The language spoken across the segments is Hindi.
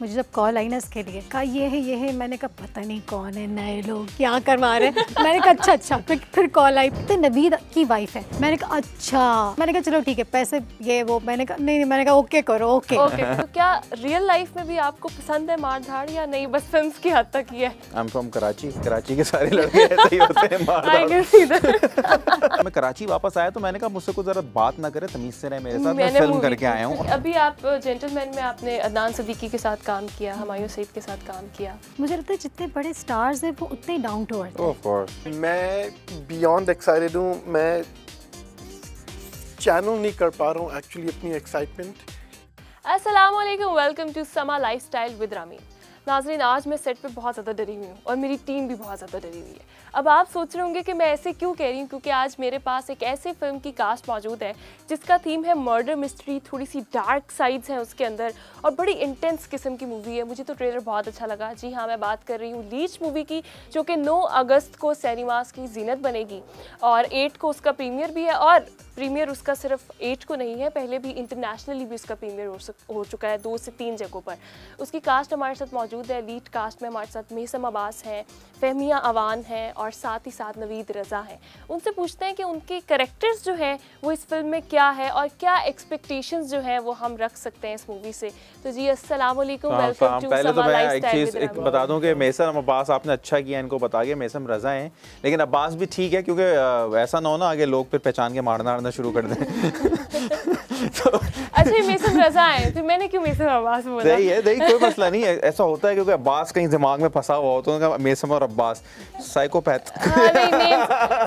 मुझे जब कॉल आई ना इसके लिए, कहा ये है, मैंने कहा पता नहीं कौन है, नए लोग क्या करवा रहे हैं। मैंने कहा अच्छा। फिर कॉल आई तो नवीद की वाइफ है। मैंने कहा अच्छा, मैंने कहा चलो ठीक है, पैसे ये वो, मैंने कहा नहीं, मैंने कहा ओके करो ओके। तो क्या रियल लाइफ में भी आपको पसंद है मार धाड़ या नहीं, बस फिल्म्स की हद तक ही है? आई एम फ्रॉम कराची के सारे लड़के ऐसे ही होते हैं मार धाड़। मैं कराची वापस आया तो मैंने कहा मुझसे कुछ जरा बात ना करे, तमीज से रहे मेरे साथ, मैं फिल्म करके आया हूँ। अभी आप जेंटलमैन में आपने अदनान सिद्दीकी के साथ काम किया, हुमायूं सईद के साथ काम किया। मुझे लगता है जितने बड़े स्टार्स हैं वो उतने down to earth. Of course मैं बियॉन्ड एक्साइटेड हूँ। मैं चैनल नहीं कर पा रहा हूँ एक्चुअली अपनी एक्साइटमेंट। अस्सलाम वालेकुम, वेलकम टू समा लाइफस्टाइल विद रामी। नाज़रीन, आज मैं सेट पे बहुत ज़्यादा डरी हुई हूँ और मेरी टीम भी बहुत ज़्यादा डरी हुई है। अब आप सोच रहे होंगे कि मैं ऐसे क्यों कह रही हूँ, क्योंकि आज मेरे पास एक ऐसे फिल्म की कास्ट मौजूद है जिसका थीम है मर्डर मिस्ट्री, थोड़ी सी डार्क साइड्स हैं उसके अंदर और बड़ी इंटेंस किस्म की मूवी है। मुझे तो ट्रेलर बहुत अच्छा लगा। जी हाँ, मैं बात कर रही हूँ लीच मूवी की, जो कि 9 अगस्त को सिनेमास की जीनत बनेगी और 8 को उसका प्रीमियर भी है। और प्रीमियर उसका सिर्फ 8 को नहीं है, पहले भी इंटरनेशनली भी उसका प्रीमियर हो चुका है 2 से 3 जगहों पर। उसकी कास्ट हमारे साथ मौजूद है। लीड कास्ट में हमारे साथ मेसम अब्बास हैं, फहमिया अवान हैं और साथ ही साथ नवीद रज़ा हैं। उनसे पूछते हैं कि उनके कैरेक्टर्स जो हैं वो इस फिल्म में क्या है और क्या एक्सपेक्टेशंस जो हैं वो हम रख सकते हैं इस मूवी से। तो जी अस्सलाम वालेकुम, वेलकम टू पहले तो समा मैं एक लाइफस्टाइल चीज़ विद रामी। बता दूं कि मेसम अब्बास आपने अच्छा किया इनको बता के, मेसम रज़ा हैं, लेकिन अब्बास भी ठीक है क्योंकि ऐसा ना हो ना आगे लोग फिर पहचान के मारना शुरू कर दें। तो अच्छा, मेसम रज़ा है, फिर मैंने क्यों मेसम अब्बास बोला? सही है, कोई मसला नहीं है। ऐसा होता है क्योंकि अब्बास कहीं दिमाग में फंसा हुआ होता है, मेसम और अब्बास साइकोपैथ।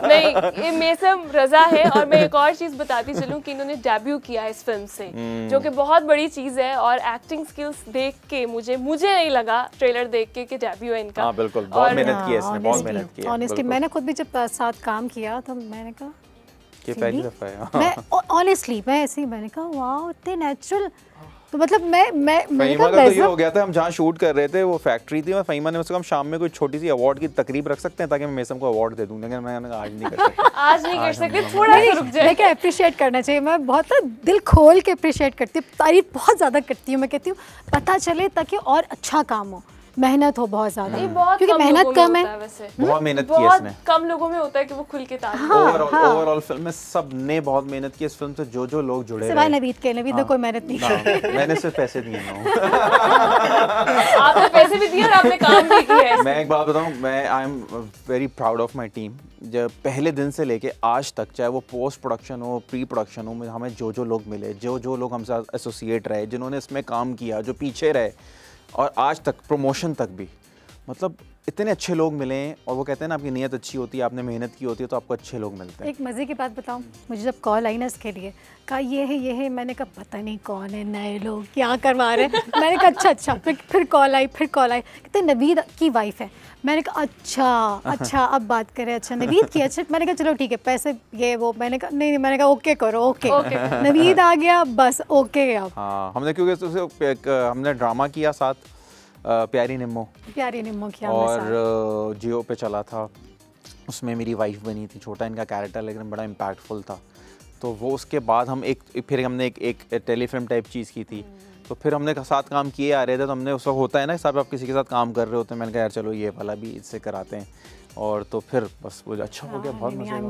नहीं, ये मेसम रज़ा है। और मैं एक और चीज़ बताती चलूँ कि इन्होंने डेब्यू किया इस फिल्म से, जो कि बहुत बड़ी चीज़ है। और एक्टिंग स्किल्स देख के मुझे नहीं लगा ट्रेलर देख के कि डेब्यू है इनका। हाँ बिल्कुल, बहुत मेहनत की है इसने, बहुत मेहनत की है। ऑनेस्टली मैंने खुद भी जब साथ काम किया तो मैंने कहा कि पहली दफा है। मैं ऑनेस्टली मैं ऐसे ही मैंने कहा वाओ इतने नेचुरल। तो मतलब मैंने फहीमा का तो ये हो गया था, हम जहाँ शूट कर रहे थे वो फैक्ट्री थी, मैं फहीमा ने मुझसे कहा हम शाम में कोई छोटी सी अवार्ड की तकरीब रख सकते हैं ताकि मैं मेसम को अवार्ड दे दूं, लेकिन मैंने कहा आज नहीं कर सकते। आज नहीं कर सकते, थोड़ा सा रुक जाए। लेकिन अप्रिशिएट करना चाहिए। मैं बहुत दिल खोल के अप्रिशिएट करती हूँ, तारीफ बहुत ज़्यादा करती हूँ। मैं कहती हूँ पता चले ताकि और अच्छा काम हो, मेहनत हो बहुत ज़्यादा, क्योंकि मेहनत कम है। बहुत मेहनत की है इसने, कम लोगों में होता है कि वो खुल के तारीफ। ओवरऑल फिल्म में सब ने बहुत मेहनत की इस फिल्म से, जो लोग जुड़े रहे। सिवाय नवीद ने कोई मेहनत नहीं की। मैंने सिर्फ पैसे दिए ना। आपने पैसे भी दिए और आपने काम भी किया है। मैं एक बात बताऊं, मैं I am very proud of my team. जब पहले दिन से लेके आज तक, चाहे वो पोस्ट प्रोडक्शन हो, प्री प्रोडक्शन हो, हमें जो लोग मिले, जो लोग हमसे एसोसिएट रहे, जिन्होंने इसमें काम किया, जो पीछे रहे और आज तक प्रमोशन तक भी, मतलब इतने अच्छे लोग मिले हैं। और वो कहते हैं ना, आपकी नीयत अच्छी होती है, आपने मेहनत की होती है, तो आपको अच्छे लोग मिलते हैं। एक मज़े की बात बताऊं, मुझे जब कॉल आई ना इसके लिए, कहा ये है, मैंने कहा पता नहीं कौन है, नए लोग क्या करवा रहे हैं। मैंने कहा अच्छा। फिर कॉल आई कहते नवीद की वाइफ है। मैंने कहा अच्छा अब बात करें। अच्छा नवीद की, अच्छा। मैंने कहा चलो ठीक है, पैसे ये वो, मैंने कहा नहीं, मैंने कहा ओके करो ओके। नवीद आ गया, बस ओके। अब हाँ, हमने क्योंकि हमने ड्रामा किया साथ, प्यारी निम्मो किया और जियो पे चला था, उसमें मेरी वाइफ बनी थी। छोटा इनका कैरेक्टर लेकिन बड़ा इम्पैक्टफुल था। तो वो उसके बाद हम फिर हमने एक टेलीफिल्म टाइप चीज़ की थी। तो फिर हमने साथ काम किए आ रहे थे, तो हमने उस वक्त होता है ना साहब, आप किसी के साथ काम कर रहे होते हैं, मैंने कहा यार चलो ये वाला भी इससे कराते हैं। और तो फिर बस वो अच्छा हो गया, बहुत मजा आया।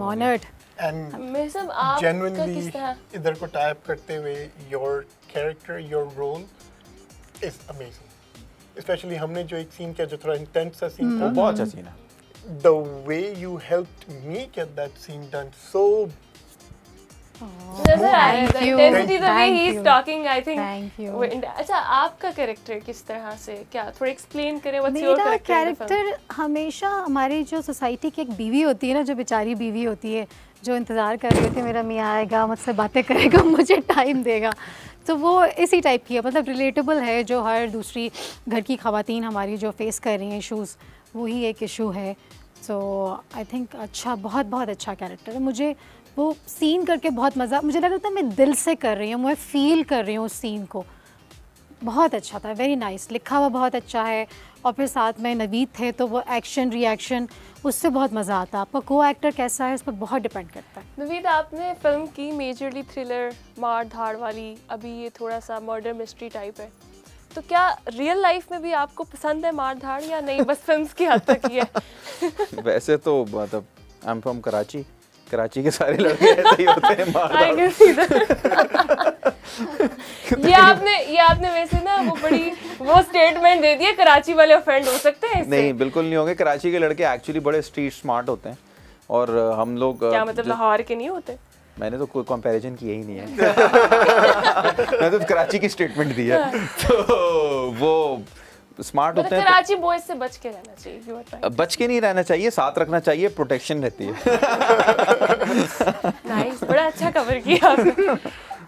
मेसम, आप genuinely इधर को टाइप करते हुए your character, your role is amazing. Specially हमने जो एक सीन किया जो थोड़ा इंटेंस सा सीन था, बहुत अच्छा सीन है। The way you helped me get that scene done so नजर आ रहा है, the intensity, the way he is you. talking, I think. Thank you. अच्छा, आपका कैरेक्टर किस तरह से, क्या थोड़ा एक्सप्लेन करें, what's your मेरा character? कैरेक्टर हमेशा हमारी जो सोसाइटी की एक बीवी होती है ना, जो बेचारी बीवी होती है, जो इंतज़ार कर रही होती है मेरा मियाँ आएगा, मुझसे बातें करेगा, मुझे टाइम देगा, तो वो इसी टाइप की है। मतलब रिलेटेबल है, जो हर दूसरी घर की ख़वातीन हमारी जो फेस कर रही हैं इशूज़, वही एक इशू है। सो आई थिंक अच्छा, बहुत अच्छा कैरेक्टर है। मुझे वो सीन करके बहुत मज़ा, मुझे लग रहा था मैं दिल से कर रही हूँ, मैं फ़ील कर रही हूँ उस सीन को। बहुत अच्छा था, वेरी नाइस, लिखा हुआ बहुत अच्छा है। और फिर साथ में नवीद थे, तो वो एक्शन रिएक्शन उससे बहुत मज़ा आता है। आपका को एक्टर कैसा है इस पर बहुत डिपेंड करता है। नवीद, आपने फिल्म की मेजरली थ्रिलर मार धाड़ वाली, अभी ये थोड़ा सा मर्डर मिस्ट्री टाइप है, तो क्या रियल लाइफ में भी आपको पसंद है मार धाड़ या नहीं, बस फिल्म्स की हद तक ही है? वैसे तो मतलब I am from Karachi, Karachi के सारे लड़के ऐसे ही होते हैं मार I can see that. ये आपने वैसे ना वो स्टेटमेंट दे दिया, कराची वाले ऑफेंड हो सकते हैं इससे? नहीं, बिल्कुल नहीं होंगे। कराची के लड़के एक्चुअली बड़े स्ट्रीट स्मार्ट होते हैं और हम लोग क्या मतलब लाहौर के नहीं होते? मैंने तो कोई कंपैरिजन किया ही नहीं है। मैं तो कराची की स्टेटमेंट दी है। तो वो स्मार्ट होते हैं। कराची बॉयज से बच के रहना चाहिए। बच के नहीं रहना चाहिए, साथ रखना चाहिए, प्रोटेक्शन रहती है। नाइस, बड़ा अच्छा कवर किया आपने।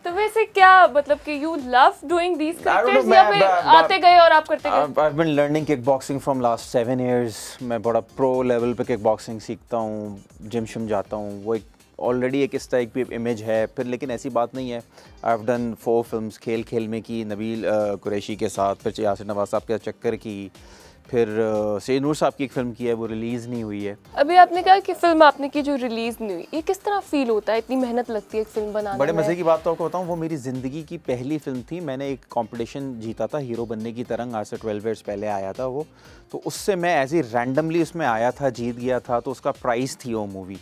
तो वैसे क्या मतलब कि you love doing these characters या फिर आते गए और आप करते गए? I've been learning kickboxing from last 7 years. मैं बड़ा प्रो लेवल पे किकबॉक्सिंग सीखता हूँ, जिम शिम जाता हूँ। वो एक ऑलरेडी एक इस टाइप की इमेज है फिर, लेकिन ऐसी बात नहीं है। I've done 4 फिल्म्स, खेल खेल में की नबील कुरैशी के साथ, फिर यासिर नवाज साहब के चक्कर की, फिर सैयद नूर साहब की एक फ़िल्म की है, वो रिलीज़ नहीं हुई है। अभी आपने कहा कि फिल्म आपने की जो रिलीज़ नहीं हुई, ये किस तरह फील होता है? इतनी मेहनत लगती है एक फिल्म बनाने में। बड़े मज़े की बात तो आपको बताऊँ, वो मेरी ज़िंदगी की पहली फ़िल्म थी। मैंने एक कंपटीशन जीता था, हीरो बनने की तरंग, आज से 12 ईयर्स पहले आया था वो। तो उससे मैं ऐसे ही रैंडमली उसमें आया था, जीत गया था। तो उसका प्राइज़ थी वो मूवी,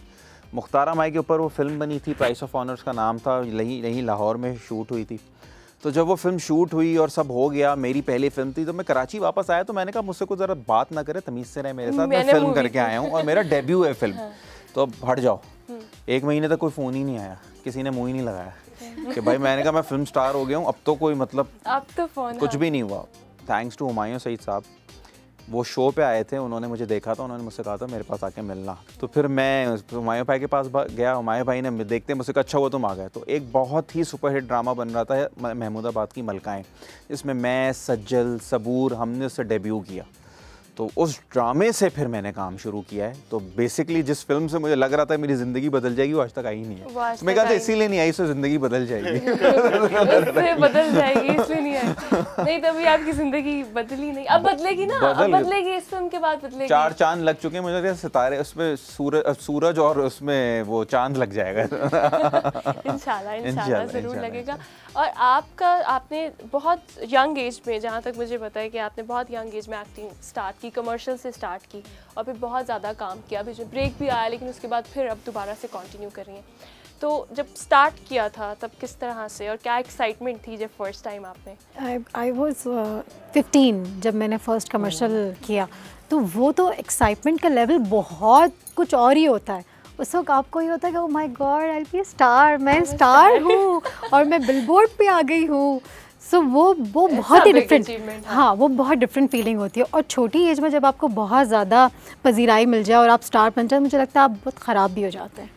मुख्तार माई के ऊपर वो फिल्म बनी थी, प्राइस ऑफ ऑनर उसका नाम था। यहीं लाहौर में शूट हुई थी। तो जब वो फिल्म शूट हुई और सब हो गया, मेरी पहली फिल्म थी, तो मैं कराची वापस आया। तो मैंने कहा मुझसे कुछ ज़रा बात ना करे, तमीज़ से रहे मेरे साथ, मैं फिल्म करके आया हूँ और मेरा डेब्यू है फिल्म। हाँ। तो अब हट जाओ। 1 महीने तक कोई फ़ोन ही नहीं आया, किसी ने मुँह ही नहीं लगाया कि भाई, मैंने कहा मैं फिल्म स्टार हो गया हूँ, अब तो कोई मतलब अब तो फ़ोन कुछ भी नहीं हुआ। थैंक्स टू हुमायूं सईद साहब, वो शो पे आए थे, उन्होंने मुझे देखा था, उन्होंने मुझसे कहा था मेरे पास आके मिलना। तो फिर मैं हुमायूं भाई के पास गया, हुमायूं भाई ने देखते मुझसे कहा अच्छा हुआ तुम आ गए। तो एक बहुत ही सुपरहिट ड्रामा बन रहा था महमूदाबाद की मलकाएं, जिसमें मैं, सज्जल, सबूर, हमने उससे डेब्यू किया। तो उस ड्रामे से फिर मैंने काम शुरू किया है। तो बेसिकली जिस फिल्म से मुझे लग रहा था मेरी ज़िंदगी बदल जाएगी, वो आज तक आई नहीं है। तो मैं कहता इसीलिए नहीं आई, सो ज़िंदगी बदल जाएगी। बदल जाएगी इसलिए नहीं आई। नहीं तभी आपकी ज़िंदगी बदली नहीं, अब बदलेगी ना, अब बदलेगी, इस फिल्म के बाद बदलेगी। 4 चांद लग चुके हैं मुझे लगता है, सितारे उसमें, सूरज और उसमें वो चांद लग जाएगा। इंशाल्लाह ज़रूर लगेगा। और आपने बहुत यंग एज में, जहाँ तक मुझे पता है कि आपने बहुत यंग एज में एक्टिंग स्टार्ट की, कमर्शियल से स्टार्ट की और फिर बहुत ज़्यादा काम किया। अभी जो ब्रेक भी आया, लेकिन उसके बाद फिर अब दोबारा से कंटिन्यू कर रही हैं। तो जब स्टार्ट किया था तब किस तरह से और क्या एक्साइटमेंट थी जब फर्स्ट टाइम आपने? आई वाज 15 जब मैंने फर्स्ट कमर्शियल किया। तो वो तो एक्साइटमेंट का लेवल बहुत कुछ और ही होता है। उस वक्त आपको ये होता है कि oh my god, I be star, मैं स्टार हूँ और मैं बिलबोर्ड पे आ गई हूँ। सो वो बहुत ही डिफरेंट, हाँ वो बहुत डिफरेंट फीलिंग होती है। और छोटी एज में जब आपको बहुत ज़्यादा पजीराई मिल जाए और आप स्टार बन जाए, मुझे लगता है आप बहुत ख़राब भी हो जाते हैं।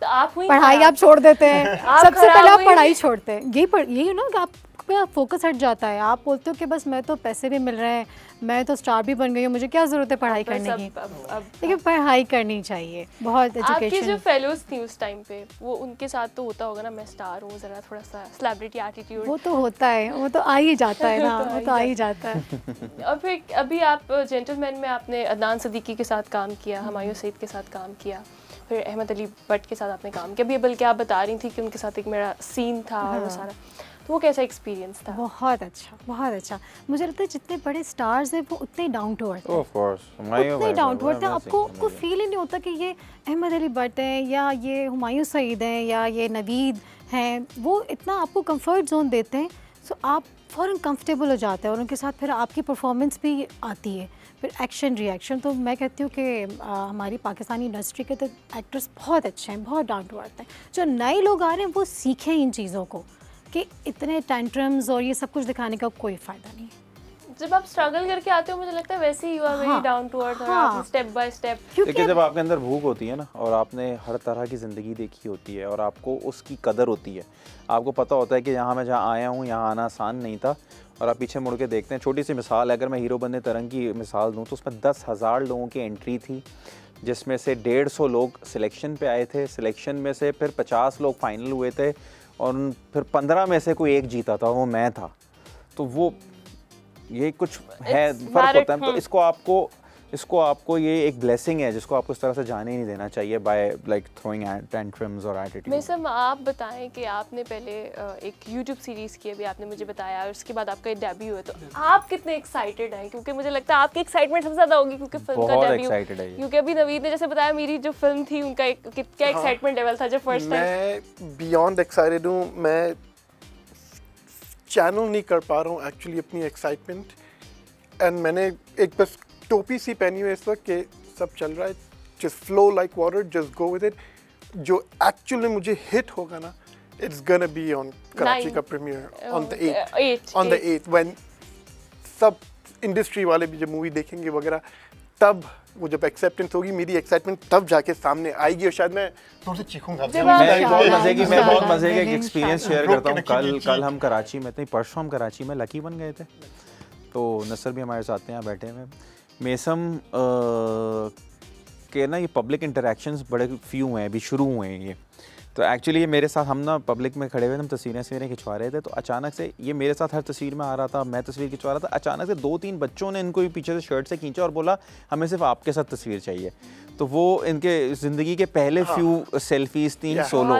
तो आप पढ़ाई आप छोड़ देते हैं। सबसे पहले आप पढ़ाई छोड़ते हैं। यही ना कि आपका फोकस हट जाता है। आप बोलते हो कि बस मैं तो पैसे भी मिल रहे हैं, मैं तो स्टार भी बन गई हूँ, मुझे क्या ज़रूरत है पढ़ाई करने की। लेकिन पढ़ाई करनी चाहिए, बहुत एजुकेशन। आपकी जो फेलोज थी उस टाइम पे, वो उनके साथ तो होता होगा ना, मैं स्टार हूँ, ज़रा थोड़ा सा सेलिब्रिटी एटीट्यूड। वो तो होता है, वो तो आ ही जाता है ना, वो तो आ ही जाता है। और फिर अभी आप जेंटलमैन में आपने अदनान सदीकी के साथ काम किया, हुमायूं सईद के साथ काम किया, फिर अहमद अली भट्ट के साथ आपने काम किया। अभी बल्कि आप बता रही थी कि उनके साथ एक मेरा सीन था और वो सारा, तो वो कैसा एक्सपीरियंस था? बहुत अच्छा, बहुत अच्छा। मुझे लगता है जितने बड़े स्टार्स हैं वो उतने डाउन टू अर्थ हैं। ऑफ कोर्स, उतने डाउन टू अर्थ हैं। आपको फील ही नहीं होता कि ये अहमद अली भट्ट हैं या ये हुमायूं सईद हैं या ये नवीद हैं। वो इतना आपको कंफर्ट जोन देते हैं, सो आप फ़ौरन कंफर्टेबल हो जाते हैं और उनके साथ फिर आपकी परफॉर्मेंस भी आती है, फिर एक्शन रिएक्शन। तो मैं कहती हूँ कि हमारी पाकिस्तानी इंडस्ट्री के तो एक्टर्स बहुत अच्छे हैं, बहुत डाउन टू अर्थ हैं। जो नए लोग आ रहे हैं वो सीखें इन चीज़ों को कि इतने टेंट्रम्स और ये सब कुछ दिखाने का कोई फ़ायदा नहीं है। जब आप स्ट्रगल करके आते हो, मुझे लगता है वैसे ही हुआ, वेरी डाउन टू अर्थ, और स्टेप बाय स्टेप। क्योंकि जब आपके अंदर भूख होती है ना, और आपने हर तरह की ज़िंदगी देखी होती है और आपको उसकी कदर होती है, आपको पता होता है कि यहाँ मैं जहाँ आया हूँ यहाँ आना आसान नहीं था, और आप पीछे मुड़ के देखते हैं। छोटी सी मिसाल है, अगर मैं हीरो बनने तरंग की मिसाल दूँ तो उसमें 10,000 लोगों की एंट्री थी, जिसमें से 150 लोग सिलेक्शन पे आए थे। सिलेक्शन में से फिर 50 लोग फाइनल हुए थे और फिर 15 में से कोई एक जीता था, वो मैं था। तो वो ये कुछ है, फ़र्क होता है। तो इसको आपको इसको आपको ये एक ब्लेसिंग है जिसको आपको इस तरह से जाने ही नहीं देना चाहिए बाय लाइक थ्रोइंग टेंट्रम्स और एटीट्यूड। मेसम, आप बताएं कि आपने पहले एक यूट्यूब सीरीज़ की, अभी आपने मुझे बताया, और उसके बाद आपका डेब्यू है, तो आप कितने एक्साइटेड हैं? क्योंकि मुझे लगता है आपकी एक्साइटमेंट सबसे ज़्यादा होगी क्योंकि फिल्म का डेब्यू, क्योंकि अभी नवीद ने जैसे बताया मेरी जो फिल्म थी उनका क्या एक्साइटमेंट लेवल था जब फर्स्ट टाइम? मैं बियॉन्ड एक्साइटेड हूँ। मैं चैनल नहीं कर पा रहा हूँ एक्चुअली अपनी एक्साइटमेंट, एंड मैंने एक बस टोपी सी पहनी हुई है इस वक्त कि सब चल रहा है, just flow like water, just go with it. जो एक्चुअली मुझे हिट होगा ना, it's gonna be on Karachi का premiere on the 8th when सब इंडस्ट्री वाले भी जब मूवी देखेंगे वगैरह, तब वो जब एक्सेप्टेंस होगी मेरी एक्साइटमेंट तब जाके सामने आएगी और शायद मैं थोड़ा सा चीखूंगा। मैं बहुत मजे का एक एक्सपीरियंस शेयर करता हूँ। कल हम कराची में थे, परसों हम कराची में लकी बन गए थे, तो नसर भी हमारे साथ यहाँ बैठे हुए। मेसम के ना ये पब्लिक इंटरेक्शंस बड़े फ्यू हैं, अभी शुरू हुए हैं ये। तो एक्चुअली ये मेरे साथ, हम ना पब्लिक में खड़े हुए, हम तस्वीरें खिंचवा रहे थे, तो अचानक से ये मेरे साथ हर तस्वीर में आ रहा था, मैं तस्वीर खिंचवा रहा था। अचानक से 2-3 बच्चों ने इनको पीछे से शर्ट से खींचा और बोला हमें सिर्फ आपके साथ तस्वीर चाहिए। तो वो इनके ज़िंदगी के पहले फ्यू सेल्फीज थी सोलो,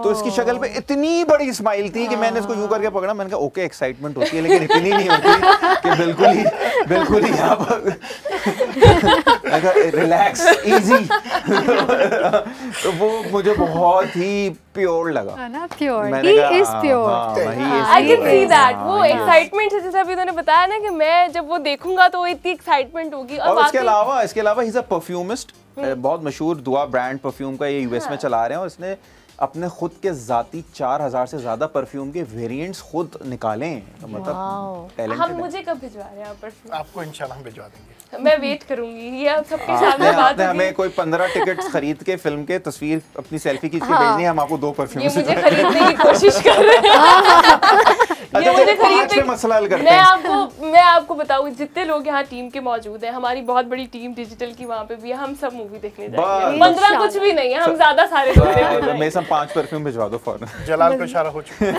तो इसकी शक्ल पे इतनी बड़ी स्माइल थी कि मैंने इसको यूँ करके पकड़ा। मैंने कहा ओके एक्साइटमेंट होती है लेकिन इतनी नहीं होती कि बिल्कुल ही आप रिलैक्स इजी। तो वो मुझे बहुत ही प्योर लगा ना, pure, he is pure. I can see that. वो एक्साइटमेंट है जैसे अभी उन्होंने बताया ना कि मैं जब वो देखूंगा तो इतनी एक्साइटमेंट होगी। और इसके अलावा ही इज अ परफ्यूमिस्ट, बहुत मशहूर दुआ ब्रांड परफ्यूम का ये यूएस में चला रहे हैं, और इसने अपने खुद के जाती 4000 से ज्यादा परफ्यूम के वेरिएंट्स खुद निकाले हैं। तो मतलब टैलेंटेड हम मुझे कब भिजवा रहे हैं परफ्यूम? आपको इंशाल्लाह हम भिजवा देंगे। मैं वेट करूंगी, ये आप सबके सामने बात होगी। हमें कोई 15 टिकट्स खरीद के फिल्म के तस्वीर अपनी सेल्फी खींच के भेजनी है, हम आपको 2 परफ्यूम। ये मुझे खरीदने की कोशिश कर रहे हैं। ये मुझे खरीदने मसला हल करते हैं। मैं आपको बताऊं, जितने लोग यहाँ टीम के मौजूद हैं, हमारी बहुत बड़ी टीम डिजिटल की वहाँ पे भी है, हम सब मूवी देखने जाएंगे। 15 कुछ भी नहीं है, हम ज्यादा सारे लोग देखने जाएंगे। मैं सब 5 परफ्यूम भिजवा दो फौरन। जलाल पे इशारा हो चुका है।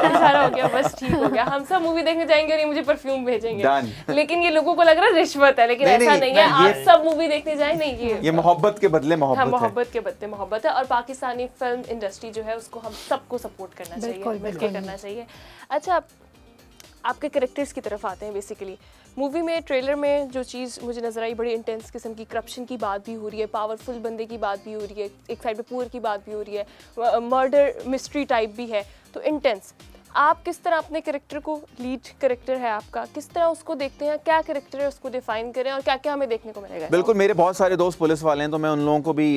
इशारा हो गया, बस ठीक हो गया। हम सब मूवी देखने जाएंगे और ये मुझे परफ्यूम भेजेंगे। लेकिन ये लोगों को लग रहा है रिश्वत है, लेकिन ऐसा नहीं है। आप सब मूवी देखने जाए, नहीं, ये मोहब्बत के बदले मोहब्बत के बदले मोहब्बत है। और पाकिस्तानी फिल्म इंडस्ट्री जो है उसको हम सबको सपोर्ट करना चाहिए, मिलकर करना चाहिए। अच्छा, आपके कैरेक्टर्स की तरफ आते हैं। बेसिकली मूवी में ट्रेलर में जो चीज़ मुझे नजर आई, बड़ी इंटेंस किस्म की करप्शन की बात भी हो रही है, पावरफुल बंदे की बात भी हो रही है, एक साइड पे पुअर की बात भी हो रही है, मर्डर मिस्ट्री टाइप भी है, तो इंटेंस। आप किस तरह अपने कैरेक्टर को, लीड कैरेक्टर है आपका, किस तरह उसको देखते हैं? क्या कैरेक्टर है उसको डिफाइन करें और क्या क्या हमें देखने को मिलेगा? बिल्कुल, मेरे बहुत सारे दोस्त पुलिस वाले हैं, तो मैं उन लोगों को भी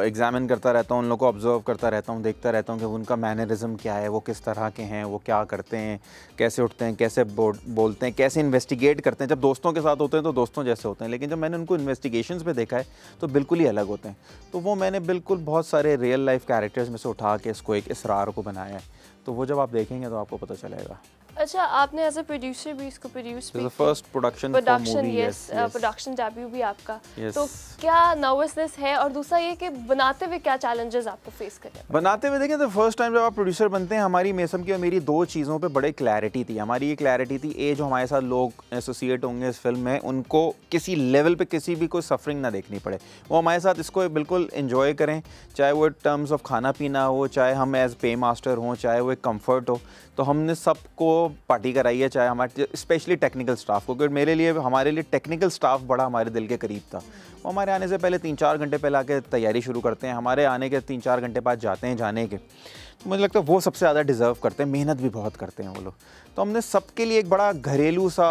एग्जामिन करता रहता हूँ, उन लोगों को ऑब्जर्व करता रहता हूँ, देखता रहता हूँ कि उनका मैनरिज्म क्या है, वो किस तरह के हैं, वो क्या करते हैं, कैसे उठते हैं, कैसे बोलते हैं, कैसे इन्वेस्टिगेट करते हैं। जब दोस्तों के साथ होते हैं तो दोस्तों जैसे होते हैं, लेकिन जब मैंने उनको इन्वेस्टिगेशंस में देखा है तो बिल्कुल ही अलग होते हैं। तो वो मैंने बिल्कुल बहुत सारे रियल लाइफ कैरेक्टर्स में से उठा के इसको एक इसरार को बनाया है, तो वो जब आप देखेंगे तो आपको पता चलेगा। अच्छा, आपने एज अ प्रोड्यूसर भी इसको प्रोड्यूस भी, फर्स्ट प्रोडक्शन प्रोडक्शन डेब्यू भी आपका, तो क्या नर्वसनेस है? और दूसरा ये कि बनाते हुए क्या चैलेंजेस आपको फेस करने? बनाते हुए देखें तो फर्स्ट टाइम जब आप प्रोड्यूसर बनते हैं, हमारी मेसम की और मेरी 2 चीज़ों पे बड़े क्लैरिटी थी। हमारी ये क्लैरिटी थी, जो हमारे साथ लोग एसोसिएट होंगे इस फिल्म में, उनको किसी लेवल पे किसी भी कोई सफरिंग ना देखनी पड़े, वो हमारे साथ इसको बिल्कुल इन्जॉय करें, चाहे वो टर्म्स ऑफ खाना पीना हो, चाहे हम एज पे मास्टर हों, चाहे वो एक कम्फर्ट हो। तो हमने सबको पार्टी कराई है, चाहे हमारे स्पेशली टेक्निकल स्टाफ को, क्योंकि हमारे लिए टेक्निकल स्टाफ बड़ा हमारे दिल के करीब था। वो हमारे आने से पहले 3-4 घंटे पहले आके तैयारी शुरू करते हैं, हमारे आने के 3-4 घंटे बाद जाते हैं जाने के। तो मुझे लगता है वो सबसे ज़्यादा डिज़र्व करते हैं, मेहनत भी बहुत करते हैं वो लोग। तो हमने सबके लिए एक बड़ा घरेलू सा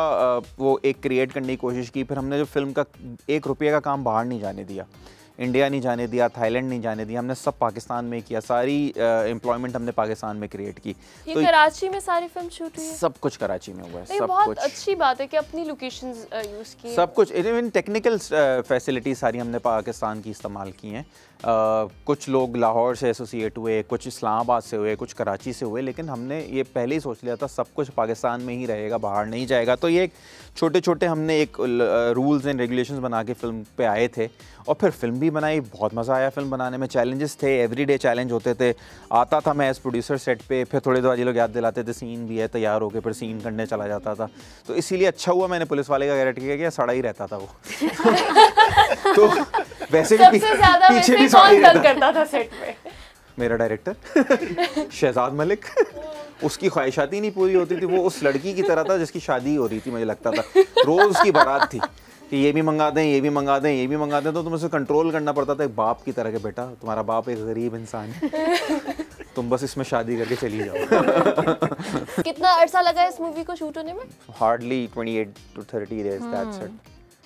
वो एक क्रिएट करने की कोशिश की। फिर हमने जो फिल्म का 1 रुपये का काम बाहर नहीं जाने दिया, इंडिया नहीं जाने दिया, थाईलैंड नहीं जाने दिया, हमने सब पाकिस्तान में किया, सारी एम्प्लॉयमेंट हमने पाकिस्तान में क्रिएट की। ये तो कराची में सारी फिल्म शूट हुई है? सब कुछ कराची में हुआ है, सब बहुत कुछ। अच्छी बात है कि अपनी लोकेशंस यूज़ की, सब कुछ, इवन टेक्निकल फैसिलिटीज सारी हमने पाकिस्तान की इस्तेमाल की हैं। कुछ लोग लाहौर से एसोसिएट हुए, कुछ इस्लामाबाद से हुए, कुछ कराची से हुए, लेकिन हमने ये पहले ही सोच लिया था सब कुछ पाकिस्तान में ही रहेगा, बाहर नहीं जाएगा। तो ये एक छोटे छोटे हमने एक रूल्स एंड रेगुलेशंस बना के फिल्म पे आए थे, और फिर फिल्म भी बनाई, बहुत मज़ा आया फिल्म बनाने में। चैलेंजेस थे, एवरीडे चैलेंज होते थे। आता था मैं एज प्रोड्यूसर सेट पे, फिर थोड़ी देर बाद ये लोग याद दिलाते थे सीन भी है, तैयार होकर फिर सीन करने चला जाता था। तो इसीलिए अच्छा हुआ मैंने पुलिस वाले का कैरेक्टर किया, सड़ा ही रहता था वो। तो वैसे भी सबसे ज़्यादा पीछे वैसे भी सड़ा ही कौन रहता तंग करता था सेट पे? मेरा डायरेक्टर शहजाद मलिक। उसकी ख्वाहिशात ही नहीं पूरी होती थी। वो उस लड़की की तरह था जिसकी शादी हो रही थी, मुझे लगता था। रोज़ उसकी बारात थी कि ये भी मंगा दें, ये भी मंगा दें, ये भी मंगा दें। तो तुम उसे कंट्रोल करना पड़ता था एक बाप की तरह के, बेटा तुम्हारा बाप एक गरीब इंसान है, तुम बस इसमें शादी करके चली जाओ। कितना अर्सा लगा इस मूवी को शूट होने में? Hardly 28 to 30 days, that's it.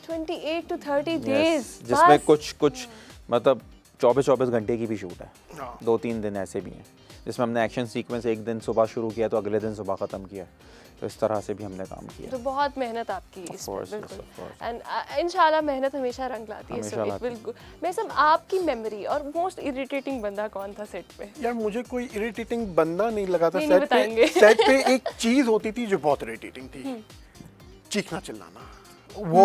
28 to 30 days, जिसमें कुछ मतलब 24 घंटे की भी शूट है, 2-3 दिन ऐसे भी हैं जिसमें हमने एक्शन सीक्वेंस एक दिन सुबह शुरू किया तो अगले दिन सुबह ख़त्म किया। तो इस तरह से भी हमने काम किया। तो बहुत मेहनत आपकी इस पर, course, बिल्कुल। of course. एंड इंशाल्लाह मेहनत हमेशा रंग लाती है। हमेशा सो इट लाती विल। मैं सब आपकी मेमोरी और मोस्ट इरिटेटिंग बंदा कौन था सेट पे? यार मुझे कोई इरिटेटिंग बंदा नहीं लगा था नहीं सेट पे। बताएंगे। सेट पे एक चीज होती थी जो बहुत इरिटेटिंग थी, चीखना चिल्लाना। वो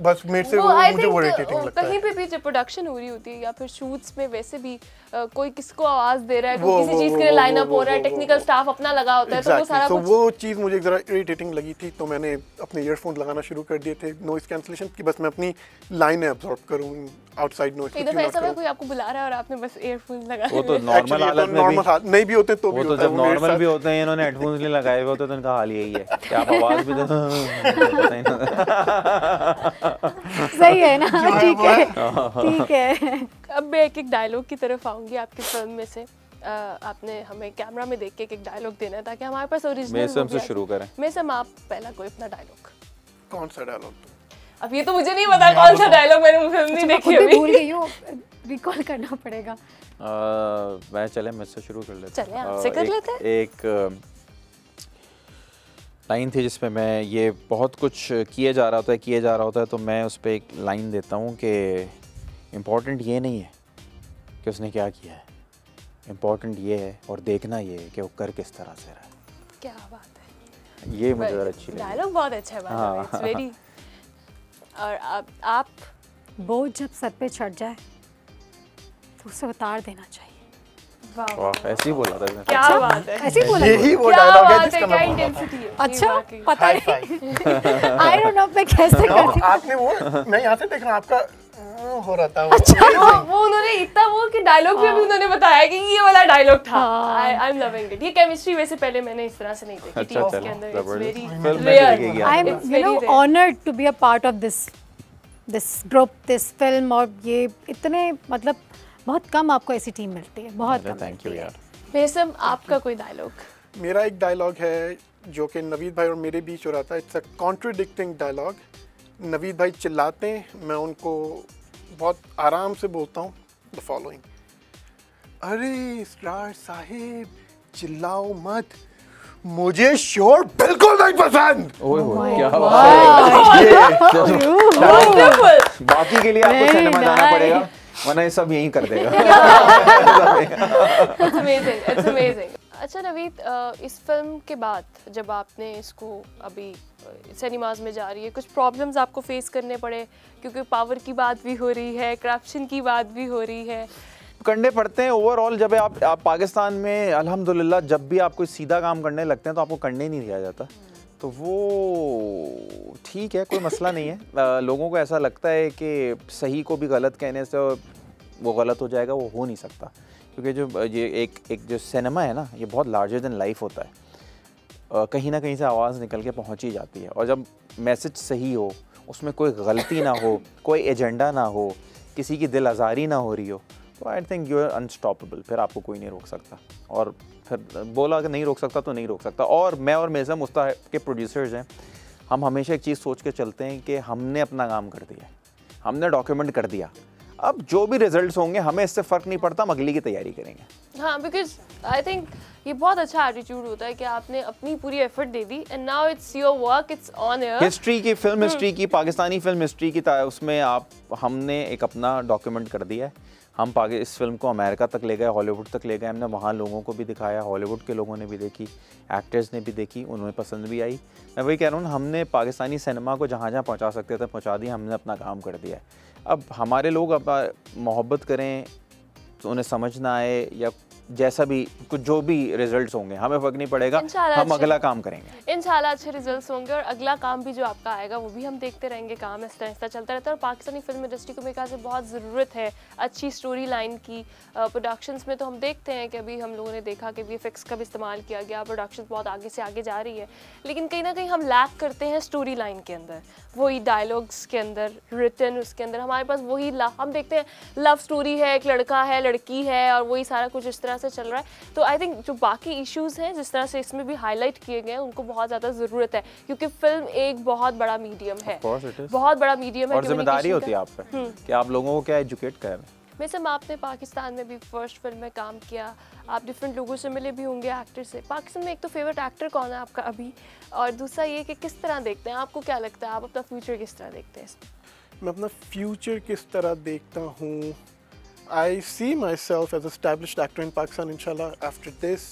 बस मेरे से वो वो आई मुझे वो थिंक इरिटेटिंग लगता कहीं है। पे भी जब प्रोडक्शन हो रही होती है या फिर शूट्स में वैसे भी कोई किसको आवाज दे रहा है, वो- कोई किसी वो- चीज वो- के लिए वो- लाइन अप वो- हो रहा है, वो- टेक्निकल स्टाफ अपना लगा होता है, तो वो सारा तो कुछ। वो चीज़ मुझे जरा इरिटेटिंग लगी थी, तो मैंने अपने ईयरफोन लगाना शुरू कर दिए थे नॉइस कैंसलेशन की, बस मैं अपनी लाइनें अब्सॉर्ब करूं, आउटसाइड नॉइस कई दफा ऐसा हुआ कोई आपको बुला रहा है और आपने बस ईयरफोन्स लगा वो तो नॉर्मल हालत में भी, नॉर्मल नहीं भी होते तो वो भी तो होता है, जब वो मेरे नॉर्मल साथ- भी होते हैं, इन्होंने हेडफोन्स नहीं लगाए हुए होते तो इनका हाल यही है कि आप आवाज़ भी दे पता ही ना। सही है ना? ठीक है, ठीक है। अब मैं एक डायलॉग की तरफ आऊंगी आपकी फिल्म में से। आपने हमें कैमरा में देख के एक डायलॉग देना है ताकि हमारे पास ओरिजिनल। मेसम से शुरू करें। मेसम, आप पहला कोई अपना डायलॉग। कौन सा डायलॉग? अब ये तो मुझे नहीं पता कौन सा डायलॉग, मैंने फिल्म नहीं देखी खुद भी अभी। भूल गई हूँ, रिकॉल करना पड़ेगा। मैं चले मुझसे शुरू कर लेते चलें, आपसे कर लेते हैं। एक लाइन थी जिसमें मैं ये बहुत कुछ किए जा रहा होता है तो मैं उस पर एक लाइन देता हूँ कि इम्पोर्टेंट ये नहीं है कि उसने क्या किया है, इम्पोर्टेंट ये है और देखना ये है कि वो कर किस तरह से रहा है। क्या बात है, ये मुझे ज़रा अच्छी लगी। डायलॉग बहुत अच्छा है, हाँ। It's very. और आप बोझ जब सर पे चढ़ जाए तो उसे उतार देना चाहिए। वाह, वाह, ऐसे ही बोला था इसने। क्या बात है, ऐसे ही बोला? यही वो क्या डायलॉग है बात है, जिसका क्या मैं बोल रहा था। इंटेंसिटी है। अच्छा, वाकई। पता हाई नहीं, फाइव। आई डोंट नो मैं कैसे करती हूँ। आपने वो, मैं यहाँ से देख रहा हूँ आपका हो रहा था वो। वो उन्होंने इतना वो कि डायलॉग भी अभी उन्होंने बताया कि ये वाला डायलॉग था। I am loving it. ये केमिस्ट्री वैसे पहले मैंने इस तरह से नहीं देखी थी अच्छा, इसके चलो, अंदर। इट्स जबरदस्त। वेरी फिल्म में रेयर। देखेगी I am It's you know very rare. Honoured to be a part of this group, this film. और ये इतने मतलब बहुत कम आपको ऐसी टीम मिलती है, बहुत कम थैंक यू मिलती है। यार। मेसम, आपका कोई डायलॉग? मेरा एक डायलॉग है जो कि नवीद भाई और मेरे बीच हो रहा था। It's a contradicting dialogue. Naveed भाई चिल्लाते हैं, मैं उनको बहुत आराम से बोलता हूँ द फॉलोइंग: अरे इसरार साहिब चिल्लाओ मत, मुझे शोर बिल्कुल नहीं पसंद। ओए होए, क्या Wonderful. बाकी के लिए आपको Very सिनेमा जाना nice. पड़ेगा, वरना ये सब यहीं कर देगा। It's amazing, it's amazing. अच्छा नवीद, इस फिल्म के बाद जब आपने इसको अभी सिनेमाज में जा रही है, कुछ प्रॉब्लम्स आपको फेस करने पड़े? क्योंकि पावर की बात भी हो रही है, करप्शन की बात भी हो रही है। करने पड़ते हैं ओवरऑल। जब आप पाकिस्तान में अल्हम्दुलिल्लाह जब भी आप कोई सीधा काम करने लगते हैं तो आपको करने ही नहीं दिया जाता, तो वो ठीक है, कोई मसला नहीं है। लोगों को ऐसा लगता है कि सही को भी गलत कहने से वो गलत हो जाएगा, वो हो नहीं सकता। क्योंकि जो ये एक जो सिनेमा है ना, ये बहुत लार्जर देन लाइफ होता है। कहीं ना कहीं से आवाज़ निकल के पहुंच ही जाती है, और जब मैसेज सही हो, उसमें कोई गलती ना हो, कोई एजेंडा ना हो, किसी की दिल आज़ारी ना हो रही हो, तो I think you are unstoppable. फिर आपको कोई नहीं रोक सकता, और फिर बोला कि नहीं रोक सकता तो नहीं रोक सकता। और मैं और मेज़म मुस्ताहिक के प्रोड्यूसर्स हैं, हम हमेशा एक चीज़ सोच के चलते हैं कि हमने अपना काम कर दिया, हमने डॉक्यूमेंट कर दिया, अब जो भी रिजल्ट्स होंगे हमें इससे फ़र्क नहीं पड़ता, हम अगली की तैयारी करेंगे। हाँ, बिकॉज आई थिंक ये बहुत अच्छा एटीट्यूड होता है कि आपने अपनी पूरी effort they the and now it's your work, it's on air. History की, फिल्म हिस्ट्री की, पाकिस्तानी फिल्म हिस्ट्री की उसमें हमने एक अपना डॉक्यूमेंट कर दिया है। हम इस फिल्म को अमेरिका तक ले गए, हॉलीवुड तक ले गए, हमने वहाँ लोगों को भी दिखाया, हॉलीवुड के लोगों ने भी देखी, एक्टर्स ने भी देखी, उन्हें पसंद भी आई। मैं वही कह रहा हूँ ना, हमने पाकिस्तानी सिनेमा को जहाँ जहाँ पहुँचा सकते थे पहुँचा दिया, हमने अपना काम कर दिया है। अब हमारे लोग अब मोहब्बत करें तो उन्हें समझ ना आए या जैसा भी कुछ जो भी रिजल्ट्स होंगे हमें फर्क नहीं पड़ेगा, हम अगला काम करेंगे। इंशाल्लाह अच्छे रिजल्ट्स होंगे और अगला काम भी जो आपका आएगा वो भी हम देखते रहेंगे। काम इस तरह चलता रहता है और पाकिस्तानी फिल्म इंडस्ट्री को मेरे ख्याल से बहुत ज़रूरत है अच्छी स्टोरी लाइन की। प्रोडक्शंस में तो हम देखते हैं कि अभी हम लोगों ने देखा कि VFX का भी इस्तेमाल किया गया, प्रोडक्शन बहुत आगे से आगे जा रही है, लेकिन कहीं ना कहीं हम लैक करते हैं स्टोरी लाइन के अंदर, वही डायलॉग्स के अंदर, रिटन उसके अंदर हमारे पास वही हम देखते हैं लव स्टोरी है, एक लड़का है लड़की है और वही सारा कुछ इस तरह से चल रहा है। तो आई थिंक जो बाकी इश्यूज़ हैं जिस तरह से इसमें भी हाईलाइट किए गए हैं उनको बहुत ज़्यादा ज़रूरत है, क्योंकि फिल्म एक बहुत बड़ा मीडियम है, बहुत बड़ा मीडियम है और जिम्मेदारी होती है आप पे कि आप लोगों को क्या एजुकेट करें। वैसे आपने पाकिस्तान में भी फर्स्ट फिल्म में काम किया, आप डिफरेंट लोगों से मिले भी होंगे, एक्टर से। पाकिस्तान में एक तो फेवरेट एक्टर कौन है आपका अभी, और दूसरा ये कि किस तरह देखते हैं, आपको क्या लगता है आप अपना फ्यूचर किस तरह देखते हैं इसमें? मैं अपना फ्यूचर किस तरह देखता हूँ, I see myself as established actor in Pakistan inshallah after this,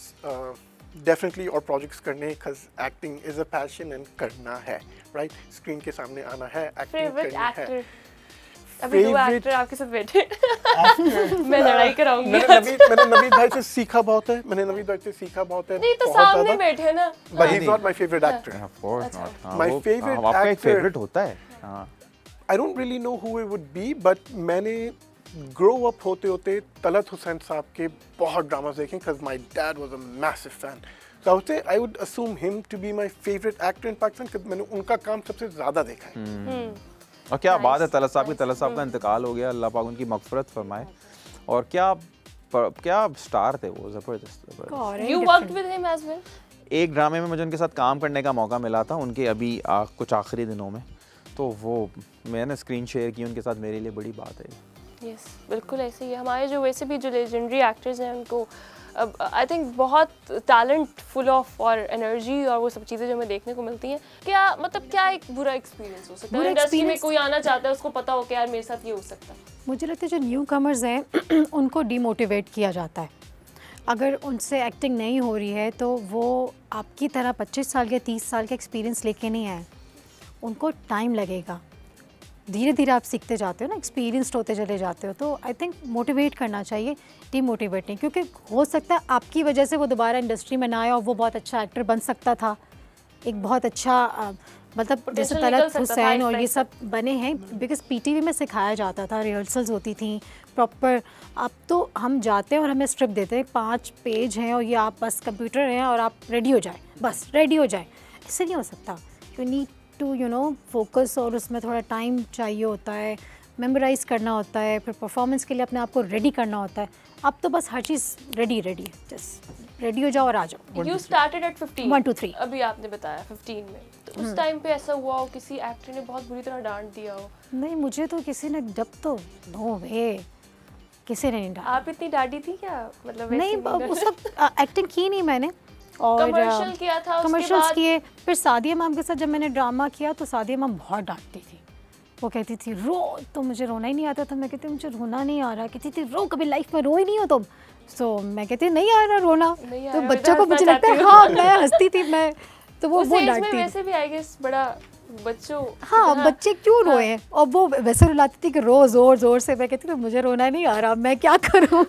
definitely और projects करने, because acting is a passion and करना है, right? Screen के सामने आना है, acting favorite करनी actor? है। अभी दो एक्टर आपके साथ बैठे मैं लड़ाई कराऊंगी। मैंने नवीद भाई से सीखा बहुत है, नहीं तो सामने बैठे ना। But he's not my favorite actor. Of course not. My favorite आपका एक actor, फेवरेट होता है। हाँ। I don't really know who it would be, but मैंने grow up होते तलत हुसैन साहब के बहुत ड्रामास देखे, because my dad was a massive fan. So I would say I would assume him to be my favorite actor in Pakistan, because मैंने उनका काम सबसे ज़्यादा देखा है। और क्या बात है, तलत साहब का इंतकाल हो गया, अल्लाह पाक उनकी मगफरत फरमाए। और क्या स्टार थे वो, ज़बरदस्त। You worked with him as well? एक ड्रामे में मुझे उनके साथ काम करने का मौका मिला था, उनके अभी कुछ आखिरी दिनों में, तो वो मैंने स्क्रीन शेयर की उनके साथ, मेरे लिए बड़ी बात है। यस, बिल्कुल ऐसे ही है। हमारे जो वैसे भी जो लेजेंडरी एक्टर्स हैं उनको आई थिंक बहुत टैलेंट फुल ऑफ और एनर्जी और वो सब चीज़ें जो हमें देखने को मिलती हैं। क्या मतलब क्या एक बुरा एक्सपीरियंस हो सकता है इंडस्ट्री में, कोई आना चाहता है उसको पता हो कि यार मेरे साथ ये हो सकता है? मुझे लगता है जो न्यू कमर्स हैं उनको डीमोटिवेट किया जाता है। अगर उनसे एक्टिंग नहीं हो रही है तो वो आपकी तरह 25 साल के 30 साल के एक्सपीरियंस लेके नहीं आए, उनको टाइम लगेगा। धीरे धीरे आप सीखते जाते हो ना, एक्सपीरियंस्ड होते चले जाते हो। तो आई थिंक मोटिवेट करना चाहिए, डीमोटिवेट नहीं, क्योंकि हो सकता है आपकी वजह से वो दोबारा इंडस्ट्री में ना आया और वो बहुत अच्छा एक्टर बन सकता था, एक बहुत अच्छा मतलब जैसे तलत हुसैन और ये सब बने हैं, बिकॉज PTV में सिखाया जाता था, रिहर्सल्स होती थी प्रॉपर। अब तो हम जाते हैं और हमें स्क्रिप्ट देते हैं, 5 पेज हैं और ये आप बस कंप्यूटर हैं और आप रेडी हो जाए, बस रेडी हो जाए। इससे नहीं हो सकता, यू नीड टू फोकस, और उसमें थोड़ा टाइम चाहिए होता है, मेमोराइज़ करना होता है, फिर परफॉर्मेंस के लिए अपने आप को रेडी करना होता है। अब तो बस हर चीज़ रेडी जस्ट रेडी हो जाओ और आ जाओ। You started at 15? 1 2 3 अभी आपने बताया 15 में, तो उस टाइम पे ऐसा हुआ हो किसी एक्टर ने बहुत बुरी तरह डांट दिया हो? नहीं, मुझे तो किसी ने जब तो नो वे किसी ने नहीं डांटा। आप इतनी डांटी थी क्या? मतलब नहीं, उस वक्त एक्टिंग की नहीं मैंने, और कमर्शियल किया था, कमर्शियल्स किए। फिर सादिया मैम के साथ जब मैंने ड्रामा किया तो सादिया मैम बहुत डांटती थी, वो कहती थी रो, तो मुझे रोना ही नहीं आता था। मैं कहती मुझे रोना नहीं आ रहा, कहती थी रो, कभी लाइफ में रो ही नहीं हो तुम। सो मैं कहती नहीं आ रहा रोना, तो बच्चों को मुझे लगता है हाँ मैं हंसती थी मैं, तो वो डांटती। वैसे भी आई गेस बड़ा बच्चों, हाँ बच्चे क्यों रोए, और वो वैसे रुलाती थी कि रो जोर जोर से। मैं कहती थी मुझे रोना नहीं आ रहा, मैं क्या करूँ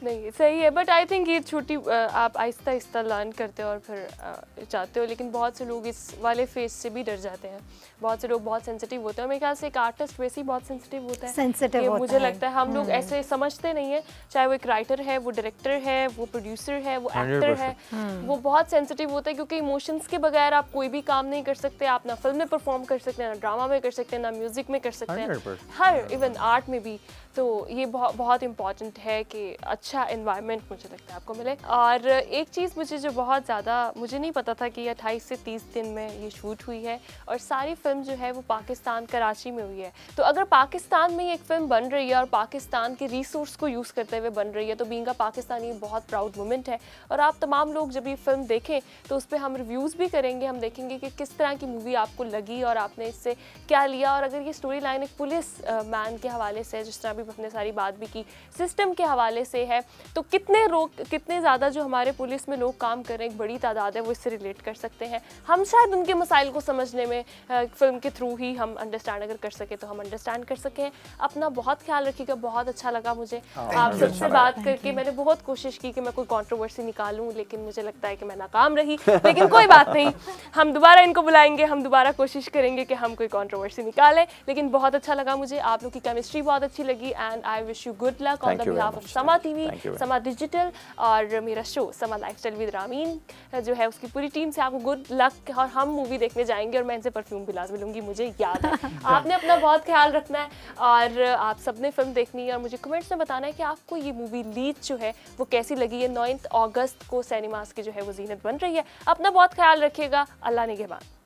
नहीं सही है। बट आई थिंक ये छोटी आप आहिस्ता आहिस्ता लर्न करते हो और फिर चाहते हो, लेकिन बहुत से लोग इस वाले फेज से भी डर जाते हैं। बहुत से लोग बहुत सेंसिटिव होते हैं, मेरे ख्याल से एक आर्टिस्ट वैसे ही बहुत सेंसिटिव होता है, सेंसिटिव होता मुझे लगता है। हम लोग ऐसे समझते नहीं है, चाहे वो एक राइटर है, वो डायरेक्टर है, वो प्रोड्यूसर है, वो एक्टर है, वो बहुत सेंसिटिव होता है, क्योंकि इमोशंस के बगैर आप कोई भी काम नहीं कर सकते। आप ना फिल्म में परफॉर्म कर सकते हैं, ना ड्रामा में कर सकते हैं, ना म्यूजिक में कर सकते हैं, हर इवन आर्ट में भी। तो ये बहुत इंपॉर्टेंट है कि अच्छा एनवायरनमेंट मुझे लगता है आपको मिले। और एक चीज़ मुझे जो बहुत ज़्यादा मुझे नहीं पता था कि ये 28 से 30 दिन में ये शूट हुई है और सारी फिल्म जो है वो पाकिस्तान कराची में हुई है। तो अगर पाकिस्तान में ये एक फ़िल्म बन रही है और पाकिस्तान के रिसोर्स को यूज़ करते हुए बन रही है, तो बीइंग अ पाकिस्तानी बहुत प्राउड मोमेंट है। और आप तमाम लोग जब ये फिल्म देखें तो उस पर हम रिव्यूज़ भी करेंगे, हम देखेंगे कि किस तरह की मूवी आपको लगी और आपने इससे क्या लिया। और अगर ये स्टोरी लाइन एक पुलिस मैन के हवाले से, जिस तरह भी अपने सारी बात भी की, सिस्टम के हवाले से है, है, तो कितने ज़्यादा जो हमारे पुलिस में लोग काम कर रहे हैं, एक बड़ी तादाद है, वो इससे रिलेट कर सकते हैं। हम शायद उनके मसाइल को समझने में फिल्म के थ्रू ही हम अंडरस्टैंड अगर कर सके तो हम अंडरस्टैंड कर सकें। अपना बहुत ख्याल रखिएगा। बहुत अच्छा लगा मुझे आप सबसे बात करके। मैंने बहुत कोशिश की कि मैं कोई कंट्रोवर्सी निकालूं, लेकिन मुझे लगता है कि मैं नाकाम रही, लेकिन कोई बात नहीं, हम दोबारा इनको बुलाएंगे, हम दोबारा कोशिश करेंगे कि हम कोई कंट्रोवर्सी निकालें। लेकिन बहुत अच्छा लगा मुझे, आप लोग की केमिस्ट्री बहुत अच्छी लगी and I wish you good luck on the behalf of समा टीवी, समा डिजिटल और मेरा शो समा लाइफस्टाइल विद रामीन जो है उसकी पूरी टीम से आपको गुड लक। और हम मूवी देखने जाएंगे और मैं इनसे परफ्यूम भी लाजमी लूँगी, मुझे याद है। आपने अपना बहुत ख्याल रखना है और आप सबने फिल्म देखनी है और मुझे कमेंट्स में बताना है कि आपको ये मूवी लीड जो है वो कैसी लगी है। 9 अगस्त को सिनेमास की जो है वो जीनत बन रही है। अपना बहुत ख्याल रखिएगा। अल्लाह निगहबान।